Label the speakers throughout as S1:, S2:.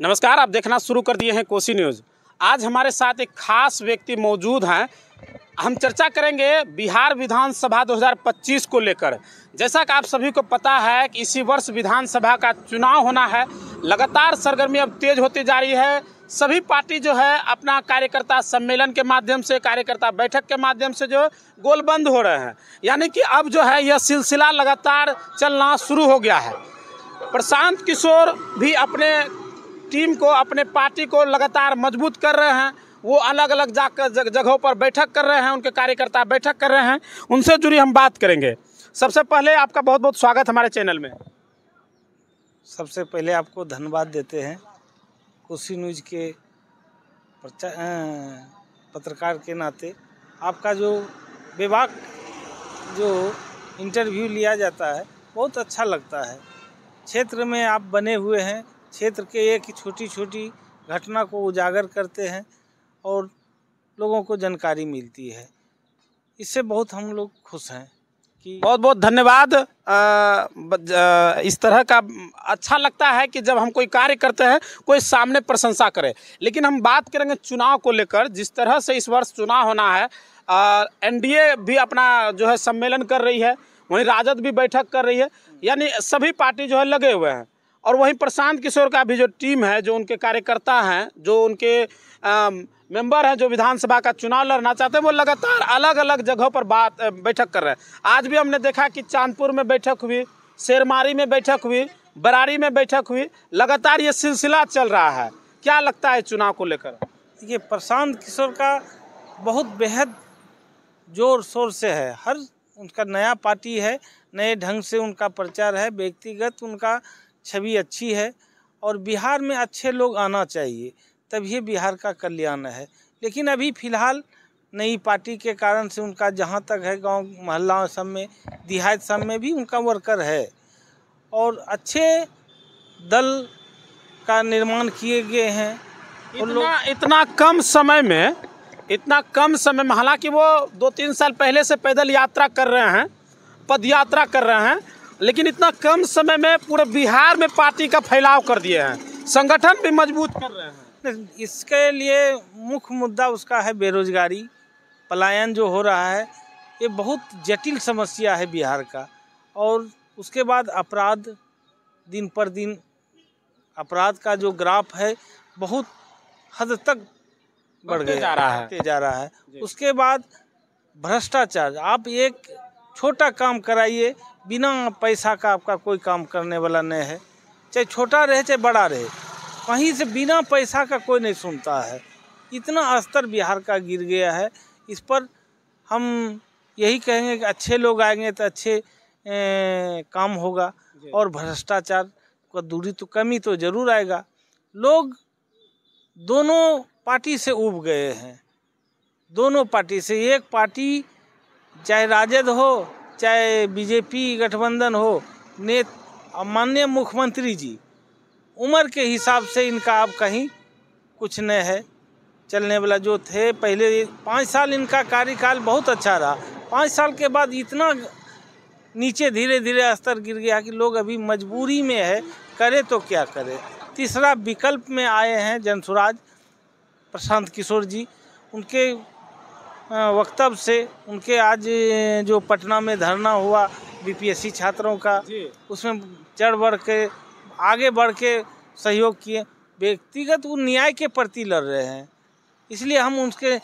S1: नमस्कार, आप देखना शुरू कर दिए हैं कोसी न्यूज़। आज हमारे साथ एक खास व्यक्ति मौजूद हैं। हम चर्चा करेंगे बिहार विधानसभा 2025 को लेकर। जैसा कि आप सभी को पता है कि इसी वर्ष विधानसभा का चुनाव होना है। लगातार सरगर्मी अब तेज होती जा रही है। सभी पार्टी जो है अपना कार्यकर्ता सम्मेलन के माध्यम से, कार्यकर्ता बैठक के माध्यम से जो गोलबंद हो रहे हैं, यानी कि अब जो है यह सिलसिला लगातार चलना शुरू हो गया है। प्रशांत किशोर भी अपने टीम को, अपने पार्टी को लगातार मजबूत कर रहे हैं। वो अलग अलग जगहों पर बैठक कर रहे हैं, उनके कार्यकर्ता बैठक कर रहे हैं। उनसे जुड़ी हम बात करेंगे। सबसे पहले आपका बहुत बहुत स्वागत हमारे चैनल में।
S2: सबसे पहले आपको धन्यवाद देते हैं कोसी न्यूज़ के पत्रकार के नाते। आपका जो बेबाक जो इंटरव्यू लिया जाता है बहुत अच्छा लगता है। क्षेत्र में आप बने हुए हैं, क्षेत्र के एक छोटी छोटी घटना को उजागर करते हैं और लोगों को जानकारी मिलती है। इससे बहुत हम लोग खुश हैं कि
S1: बहुत बहुत धन्यवाद। इस तरह का अच्छा लगता है कि जब हम कोई कार्य करते हैं कोई सामने प्रशंसा करे। लेकिन हम बात करेंगे चुनाव को लेकर। जिस तरह से इस वर्ष चुनाव होना है, एनडीए भी अपना जो है सम्मेलन कर रही है, वहीं राजद भी बैठक कर रही है, यानी सभी पार्टी जो है लगे हुए हैं। और वहीं प्रशांत किशोर का भी जो टीम है, जो उनके कार्यकर्ता हैं, जो उनके मेंबर हैं, जो विधानसभा का चुनाव लड़ना चाहते हैं, वो लगातार अलग अलग जगहों पर बैठक कर रहे हैं। आज भी हमने देखा कि चांदपुर में बैठक हुई, शेरमारी में बैठक हुई, बरारी में बैठक हुई। लगातार ये सिलसिला चल रहा है। क्या लगता है चुनाव को लेकर?
S2: ये प्रशांत किशोर का बहुत बेहद जोर शोर से है। हर उनका नया पार्टी है, नए ढंग से उनका प्रचार है, व्यक्तिगत उनका छवि अच्छी है और बिहार में अच्छे लोग आना चाहिए, तभी बिहार का कल्याण है। लेकिन अभी फ़िलहाल नई पार्टी के कारण से उनका जहाँ तक है गांव मोहल्ला सब में, देहात सब में भी उनका वर्कर है और अच्छे दल का निर्माण किए गए हैं।
S1: इतना कम समय में, हालांकि वो 2-3 साल पहले से पैदल यात्रा कर रहे हैं, पद यात्रा कर रहे हैं, लेकिन इतना कम समय में पूरे बिहार में पार्टी का फैलाव कर दिए हैं, संगठन भी मजबूत कर रहे हैं।
S2: इसके लिए मुख्य मुद्दा उसका है बेरोजगारी, पलायन जो हो रहा है। ये बहुत जटिल समस्या है बिहार का। और उसके बाद अपराध, दिन पर दिन अपराध का जो ग्राफ है बहुत हद तक बढ़ते जा रहा है। उसके बाद भ्रष्टाचार। आप एक छोटा काम कराइए, बिना पैसा का आपका कोई काम करने वाला नहीं है, चाहे छोटा रहे चाहे बड़ा रहे, कहीं से बिना पैसा का कोई नहीं सुनता है। इतना स्तर बिहार का गिर गया है। इस पर हम यही कहेंगे कि अच्छे लोग आएंगे तो अच्छे काम होगा और भ्रष्टाचार का दूरी तो कमी तो जरूर आएगा। लोग दोनों पार्टी से उब गए हैं, दोनों पार्टी से। एक पार्टी चाहे राजद हो चाहे बीजेपी गठबंधन हो, माननीय मुख्यमंत्री जी उम्र के हिसाब से इनका अब कहीं कुछ नहीं है चलने वाला। जो थे पहले 5 साल इनका कार्यकाल बहुत अच्छा रहा, 5 साल के बाद इतना नीचे धीरे धीरे स्तर गिर गया कि लोग अभी मजबूरी में है, करे तो क्या करे। तीसरा विकल्प में आए हैं जनसुराज प्रशांत किशोर जी। उनके वक्तव्य से, उनके आज जो पटना में धरना हुआ बीपीएससी छात्रों का, उसमें चढ़ बढ़ के आगे बढ़ के सहयोग किए। व्यक्तिगत वो न्याय के प्रति लड़ रहे हैं, इसलिए हम उनके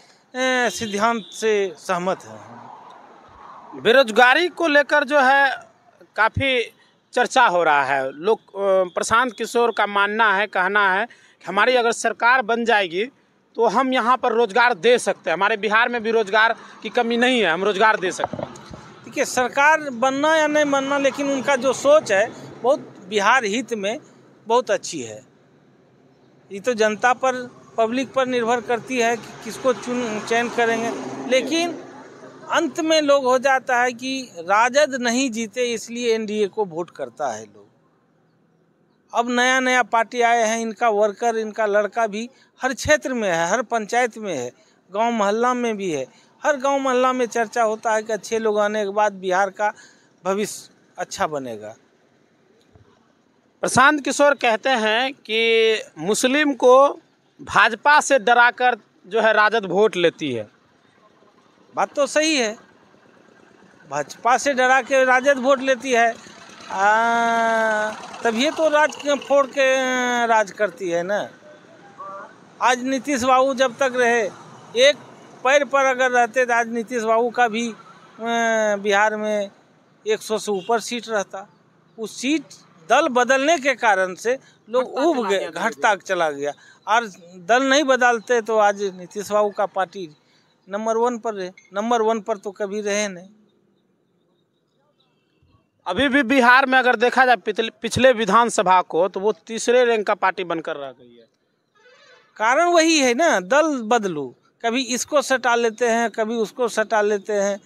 S2: सिद्धांत से सहमत हैं।
S1: बेरोजगारी को लेकर जो है काफ़ी चर्चा हो रहा है। लोग, प्रशांत किशोर का मानना है, कहना है कि हमारी अगर सरकार बन जाएगी तो हम यहाँ पर रोजगार दे सकते हैं। हमारे बिहार में भी रोजगार की कमी नहीं है, हम रोजगार दे सकते हैं।
S2: देखिए, सरकार बनना या नहीं बनना, लेकिन उनका जो सोच है बहुत बिहार हित में बहुत अच्छी है। ये तो जनता पर, पब्लिक पर निर्भर करती है कि किसको चयन करेंगे। लेकिन अंत में लोग हो जाता है कि राजद नहीं जीते इसलिए एनडीए को वोट करता है लोग। अब नया नया पार्टी आए हैं, इनका वर्कर, इनका लड़का भी हर क्षेत्र में है, हर पंचायत में है, गांव मोहल्ला में भी है। हर गांव मोहल्ला में चर्चा होता है कि अच्छे लोग आने के बाद बिहार का भविष्य अच्छा बनेगा।
S1: प्रशांत किशोर कहते हैं कि मुस्लिम को भाजपा से डराकर जो है राजद वोट लेती है।
S2: बात तो सही है, भाजपा से डरा के राजद वोट लेती है, तभी तो राज फोड़ के राज करती है ना। आज नीतीश बाबू जब तक रहे, एक पैर पर अगर रहते तो आज नीतीश बाबू का भी बिहार में 100 से ऊपर सीट रहता। उस सीट दल बदलने के कारण से लोग उब गए, घटता चला गया। और दल नहीं बदलते तो आज नीतीश बाबू का पार्टी नंबर 1 पर रहे। नंबर 1 पर तो कभी रहे नहीं।
S1: अभी भी बिहार में अगर देखा जाए पिछले विधानसभा को, तो वो तीसरे रैंक का पार्टी बनकर रह गई है।
S2: कारण वही है ना, दल बदलू, कभी इसको सटा लेते हैं, कभी उसको सटा लेते हैं।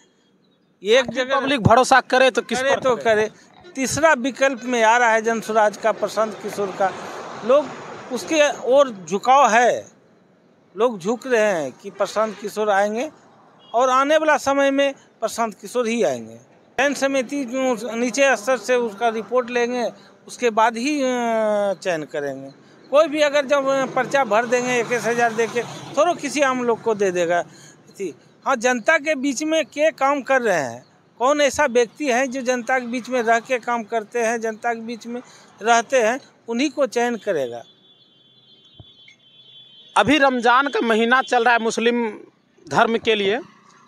S2: एक जगह
S1: पब्लिक भरोसा करे तो किस
S2: करे
S1: पर
S2: तो करे। तीसरा विकल्प में आ रहा है जनसुराज का, प्रशांत किशोर का। लोग उसके ओर झुकाव है, लोग झुक रहे हैं कि प्रशांत किशोर आएंगे और आने वाला समय में प्रशांत किशोर ही आएंगे। चयन समिति नीचे स्तर से उसका रिपोर्ट लेंगे, उसके बाद ही चयन करेंगे। कोई भी अगर जब पर्चा भर देंगे 21,000 दे के, थोड़ा किसी आम लोग को दे देगा। हाँ, जनता के बीच में के काम कर रहे हैं, कौन ऐसा व्यक्ति है जो जनता के बीच में रह के काम करते हैं, जनता के बीच में रहते हैं, उन्हीं को चयन करेगा।
S1: अभी रमज़ान का महीना चल रहा है मुस्लिम धर्म के लिए,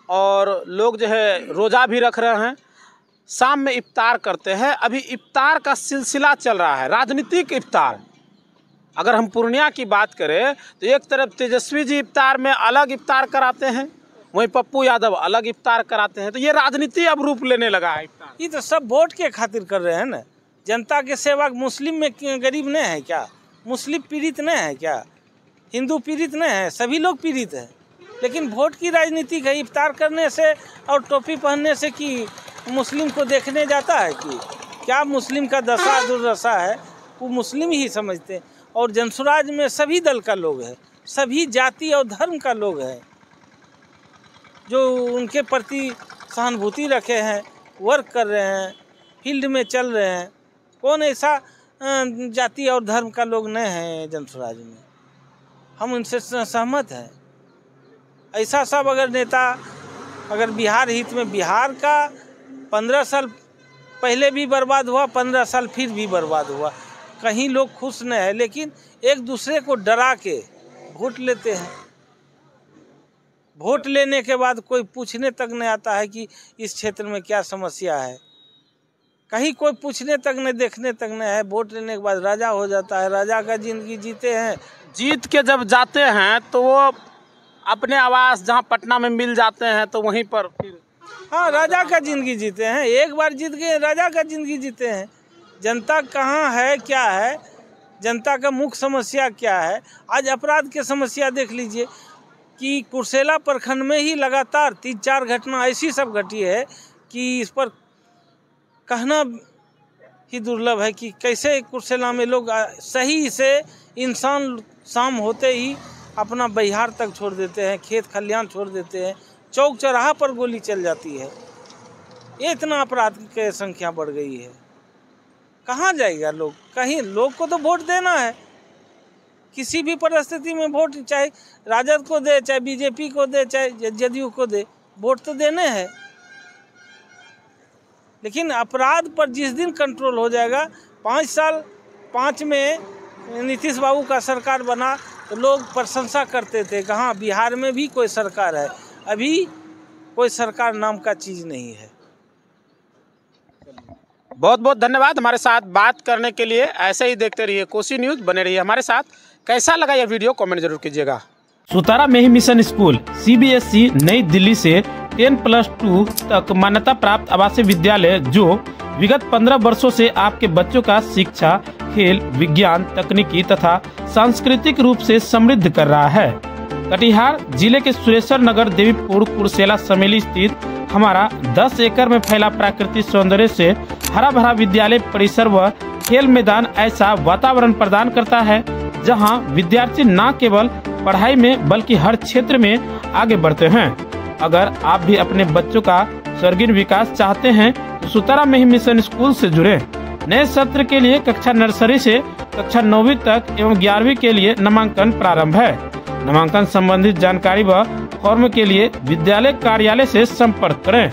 S1: और लोग जो है रोज़ा भी रख रहे हैं, शाम में इफ्तार करते हैं। अभी इफ्तार का सिलसिला चल रहा है, राजनीतिक इफ्तार। अगर हम पूर्णिया की बात करें तो एक तरफ तेजस्वी जी इफ्तार में अलग इफ्तार कराते हैं, वहीं पप्पू यादव अलग इफ्तार कराते हैं। तो ये राजनीति अब रूप लेने लगा है।
S2: ये तो सब वोट के खातिर कर रहे हैं ना। जनता के सेवा। मुस्लिम में गरीब नहीं है क्या? मुस्लिम पीड़ित नहीं है क्या? हिंदू पीड़ित नहीं है? सभी लोग पीड़ित हैं। लेकिन वोट की राजनीति है। इफ्तार करने से और टोपी पहनने से कि मुस्लिम को देखने जाता है कि क्या मुस्लिम का दशा दुर्दशा है, वो मुस्लिम ही समझते हैं। और जनसुराज में सभी दल का लोग है, सभी जाति और धर्म का लोग है जो उनके प्रति सहानुभूति रखे हैं, वर्क कर रहे हैं, फील्ड में चल रहे हैं। कौन ऐसा जाति और धर्म का लोग नहीं है जनसुराज में? हम उनसे सहमत हैं। ऐसा सब अगर नेता अगर बिहार हित में, बिहार का 15 साल पहले भी बर्बाद हुआ, 15 साल फिर भी बर्बाद हुआ, कहीं लोग खुश नहीं है। लेकिन एक दूसरे को डरा के वोट लेते हैं। वोट लेने के बाद कोई पूछने तक नहीं आता है कि इस क्षेत्र में क्या समस्या है। कहीं कोई पूछने तक नहीं, देखने तक नहीं है। वोट लेने के बाद राजा हो जाता है, राजा का जिंदगी जीते हैं।
S1: जीत के जब जाते हैं तो वो अपने आवास जहां पटना में मिल जाते हैं तो वहीं पर फिर
S2: हाँ, राजा का जिंदगी जीते हैं। एक बार जीत गए, राजा का जिंदगी जीते हैं। जनता कहाँ है, क्या है, जनता का मुख्य समस्या क्या है? आज अपराध की समस्या देख लीजिए कि कुर्सेला प्रखंड में ही लगातार 3-4 घटना ऐसी सब घटी है कि इस पर कहना ही दुर्लभ है कि कैसे कुर्सेला में लोग सही से इंसान शाम होते ही अपना बहिहार तक छोड़ देते हैं, खेत खलिहान छोड़ देते हैं, चौक चौराहा पर गोली चल जाती है। ये इतना अपराध की संख्या बढ़ गई है। कहाँ जाएगा लोग? कहीं लोग को तो वोट देना है, किसी भी परिस्थिति में वोट, चाहे राजद को दे, चाहे बीजेपी को दे, चाहे जदयू को दे, वोट तो देने हैं। लेकिन अपराध पर जिस दिन कंट्रोल हो जाएगा, 5 साल 5 में नीतीश बाबू का सरकार बना तो लोग प्रशंसा करते थे कि हाँ बिहार में भी कोई सरकार है। अभी कोई सरकार नाम का चीज़ नहीं है।
S1: बहुत बहुत धन्यवाद हमारे साथ बात करने के लिए। ऐसे ही देखते रहिए कोसी न्यूज़, बने रहिए हमारे साथ। कैसा लगा यह वीडियो कमेंट जरूर कीजिएगा। सुतारा मेही मिशन स्कूल CBSE नई दिल्ली से 10+2 तक मान्यता प्राप्त आवासीय विद्यालय जो विगत 15 वर्षों से आपके बच्चों का शिक्षा, खेल, विज्ञान, तकनीकी तथा सांस्कृतिक रूप से समृद्ध कर रहा है। कटिहार जिले के सुरेश्वर नगर देवीपुर कुर्सेला समेली स्थित हमारा 10 एकड़ में फैला प्राकृतिक सौंदर्य से हरा भरा विद्यालय परिसर व खेल मैदान ऐसा वातावरण प्रदान करता है जहां विद्यार्थी न केवल पढ़ाई में बल्कि हर क्षेत्र में आगे बढ़ते हैं। अगर आप भी अपने बच्चों का सर्वांगीण विकास चाहते हैं तो सुतारा मेही मिशन स्कूल से जुड़ें।
S3: नए सत्र के लिए कक्षा नर्सरी से कक्षा 9वीं तक एवं 11वीं के लिए नामांकन प्रारंभ है। नामांकन संबंधित जानकारी व फॉर्म के लिए विद्यालय कार्यालय से संपर्क करें।